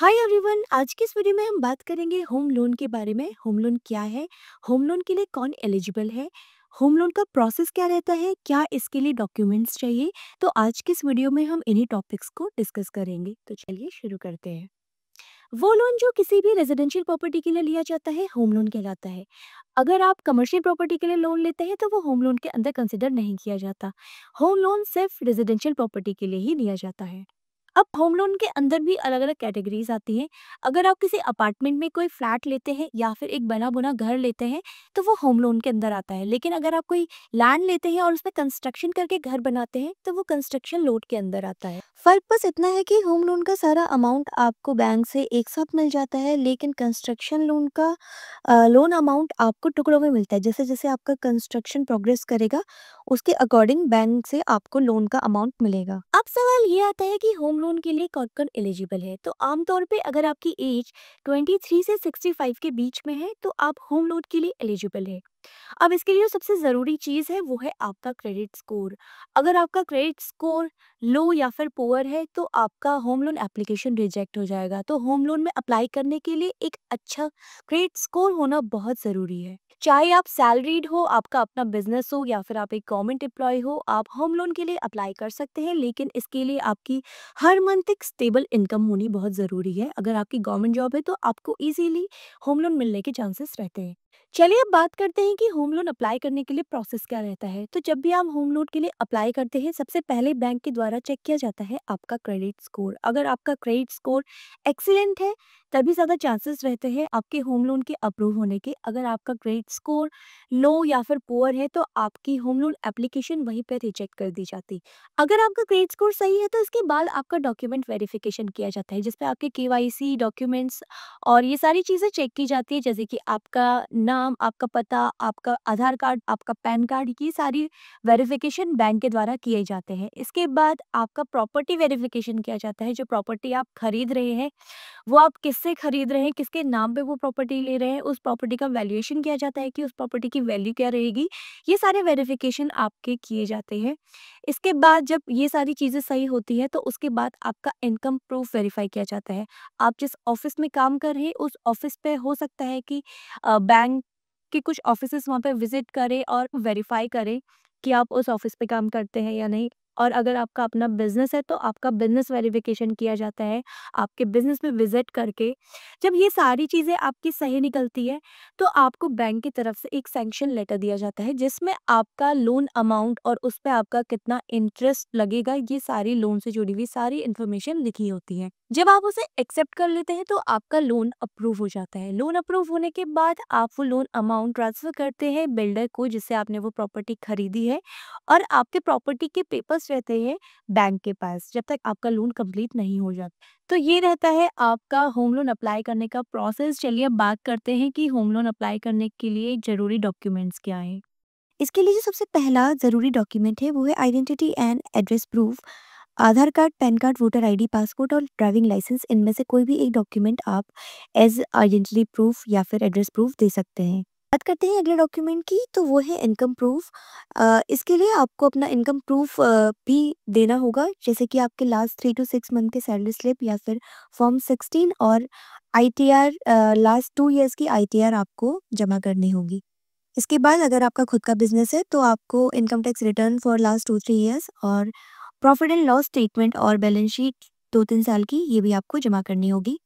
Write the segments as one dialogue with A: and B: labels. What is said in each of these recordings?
A: Hi everyone, आज की इस वीडियो में हम बात करेंगे होम लोन के बारे में। होम लोन क्या है, होम लोन के लिए कौन एलिजिबल है, होम लोन का प्रोसेस क्या रहता है, क्या इसके लिए डॉक्यूमेंट्स चाहिए। तो आज की इस वीडियो में हम इन्हीं टॉपिक्स को डिस्कस करेंगे। तो चलिए शुरू करते हैं। वो लोन जो किसी भी रेजिडेंशियल प्रॉपर्टी के लिए लिया जाता है होम लोन कहलाता है। अगर आप कमर्शियल प्रॉपर्टी के लिए लोन लेते हैं तो वो होम लोन के अंदर कंसिडर नहीं किया जाता। होम लोन सिर्फ रेजिडेंशियल प्रॉपर्टी के लिए ही लिया जाता है। अब होम लोन के अंदर भी अलग अलग कैटेगरीज आती हैं। अगर आप किसी अपार्टमेंट में कोई फ्लैट लेते हैं या फिर एक बना बुना घर लेते हैं तो वो होम लोन के अंदर आता है। लेकिन अगर आप कोई लैंड लेते हैं और उसमें कंस्ट्रक्शन करके घर बनाते हैं तो वो कंस्ट्रक्शन लोन के अंदर आता है। फर्क बस इतना है कि होम लोन का सारा अमाउंट आपको बैंक से एक साथ मिल जाता है, लेकिन कंस्ट्रक्शन लोन का लोन अमाउंट आपको टुकड़ों में मिलता है। जैसे जैसे आपका कंस्ट्रक्शन प्रोग्रेस करेगा उसके अकॉर्डिंग बैंक से आपको लोन का अमाउंट मिलेगा। अब सवाल ये आता है कि होम लोन के लिए कौन कौन एलिजिबल है। तो आमतौर पे अगर आपकी एज 23 से 65 के बीच में है तो आप होम लोन के लिए एलिजिबल है। अब इसके लिए जो सबसे ज़रूरी चीज़ है वो है आपका क्रेडिट स्कोर। अगर आपका क्रेडिट स्कोर लो या फिर पुअर है तो आपका होम लोन एप्लीकेशन रिजेक्ट हो जाएगा। तो होम लोन में अप्लाई करने के लिए एक अच्छा क्रेडिट स्कोर होना बहुत ज़रूरी है। चाहे आप सैलरीड हो, आपका अपना बिजनेस हो या फिर आप एक गवर्नमेंट एम्प्लॉय हो, आप होम लोन के लिए अप्लाई कर सकते हैं। लेकिन इसके लिए आपकी हर मंथ एक स्टेबल इनकम होनी बहुत ज़रूरी है। अगर आपकी गवर्नमेंट जॉब है तो आपको इजीली होम लोन मिलने के चांसेस रहते हैं। चलिए अब बात करते हैं कि होम लोन अप्लाई करने के लिए प्रोसेस क्या रहता है। तो जब भी आप होम लोन के लिए अप्लाई करते हैं सबसे पहले बैंक के द्वारा चेक किया जाता है आपका क्रेडिट स्कोर। अगर आपका क्रेडिट स्कोर एक्सीलेंट है तभी ज़्यादा चांसेस रहते हैं आपके होम लोन के अप्रूव होने के। अगर आपका क्रेडिट स्कोर लो या फिर पुअर है तो आपकी होम लोन एप्लीकेशन वहीं पर रिजेक्ट कर दी जाती। अगर आपका क्रेडिट स्कोर सही है तो इसके बाद आपका डॉक्यूमेंट वेरिफिकेशन किया जाता है जिसपे आपके केवाईसी डॉक्यूमेंट्स और ये सारी चीज़ें चेक की जाती है। जैसे कि आपका नाम, आपका पता, आपका आधार कार्ड, आपका पैन कार्ड, ये सारी वेरिफिकेशन बैंक के द्वारा किए जाते हैं। इसके बाद आपका प्रॉपर्टी वेरिफिकेशन किया जाता है। जो प्रॉपर्टी आप खरीद रहे हैं वो आप किससे खरीद रहे हैं, किसके नाम पे वो प्रॉपर्टी ले रहे हैं, उस प्रॉपर्टी का वैल्यूएशन किया जाता है कि उस प्रॉपर्टी की वैल्यू क्या रहेगी। ये सारे वेरिफिकेशन आपके किए जाते हैं। इसके बाद जब ये सारी चीज़ें सही होती है तो उसके बाद आपका इनकम प्रूफ वेरीफाई किया जाता है। आप जिस ऑफिस में काम कर रहे हैं उस ऑफिस पे हो सकता है कि बैंक के कुछ ऑफिसेस वहाँ पे विजिट करें और वेरीफाई करें कि आप उस ऑफिस पे काम करते हैं या नहीं। और अगर आपका अपना बिजनेस है तो आपका बिजनेस वेरिफिकेशन किया जाता है आपके बिजनेस में विजिट करके। जब ये सारी चीज़ें आपकी सही निकलती है तो आपको बैंक की तरफ से एक सैंक्शन लेटर दिया जाता है जिसमें आपका लोन अमाउंट और उस पे आपका कितना इंटरेस्ट लगेगा, ये सारी लोन से जुड़ी हुई सारी इन्फॉर्मेशन लिखी होती है। जब आप उसे एक्सेप्ट कर लेते हैं तो आपका लोन अप्रूव हो जाता है। लोन अप्रूव होने के बाद आप वो लोन अमाउंट ट्रांसफर करते हैं बिल्डर को जिससे आपने वो प्रॉपर्टी खरीदी है, और आपके प्रॉपर्टी के पेपर्स रहते हैं बैंक के पास जब तक आपका लोन कंप्लीट नहीं हो जाता। तो ये रहता है आपका होम लोन अप्लाई करने का प्रोसेस। चलिए अब बात करते हैं कि होम लोन अप्लाई करने के लिए ज़रूरी डॉक्यूमेंट्स क्या हैं। इसके लिए जो सबसे पहला ज़रूरी डॉक्यूमेंट है वो है identity and address proof. Aadhaar card, pan card, voter ID, passport और ड्राइविंग लाइसेंस, इनमें से कोई भी एक डॉक्यूमेंट आप एज आइडेंटिटी प्रूफ या फिर एड्रेस प्रूफ दे सकते हैं। बात करते हैं अगले डॉक्यूमेंट की, तो वो है इनकम प्रूफ। इसके लिए आपको अपना इनकम प्रूफ भी देना होगा, जैसे कि आपके लास्ट 3 to 6 मंथ के सैलरी स्लिप या फिर फॉर्म 16 और आईटीआर, लास्ट 2 ईयर्स की आईटीआर आपको जमा करनी होगी। इसके बाद अगर आपका खुद का बिजनेस है तो आपको income tax return for last 2-3 years और प्रॉफिट एंड लॉस स्टेटमेंट और बैलेंस शीट 2-3 साल की, ये भी आपको जमा करनी होगी।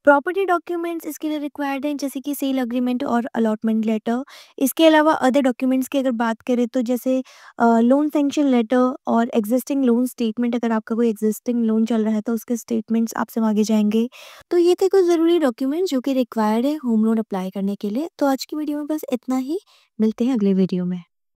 A: प्रॉपर्टी डॉक्यूमेंट्स इसके लिए रिक्वायर्ड हैं, जैसे कि सेल अग्रीमेंट और अलॉटमेंट लेटर। इसके अलावा अदर डॉक्यूमेंट्स की अगर बात करें तो जैसे लोन सैंक्शन लेटर और एग्जिस्टिंग लोन स्टेटमेंट। अगर आपका कोई एग्जिस्टिंग लोन चल रहा है तो उसके स्टेटमेंट्स आपसे मांगे जाएंगे। तो ये थे कुछ ज़रूरी डॉक्यूमेंट्स जो कि रिक्वायर्ड है होम लोन अप्लाई करने के लिए। तो आज की वीडियो में बस इतना ही, मिलते हैं अगले वीडियो में।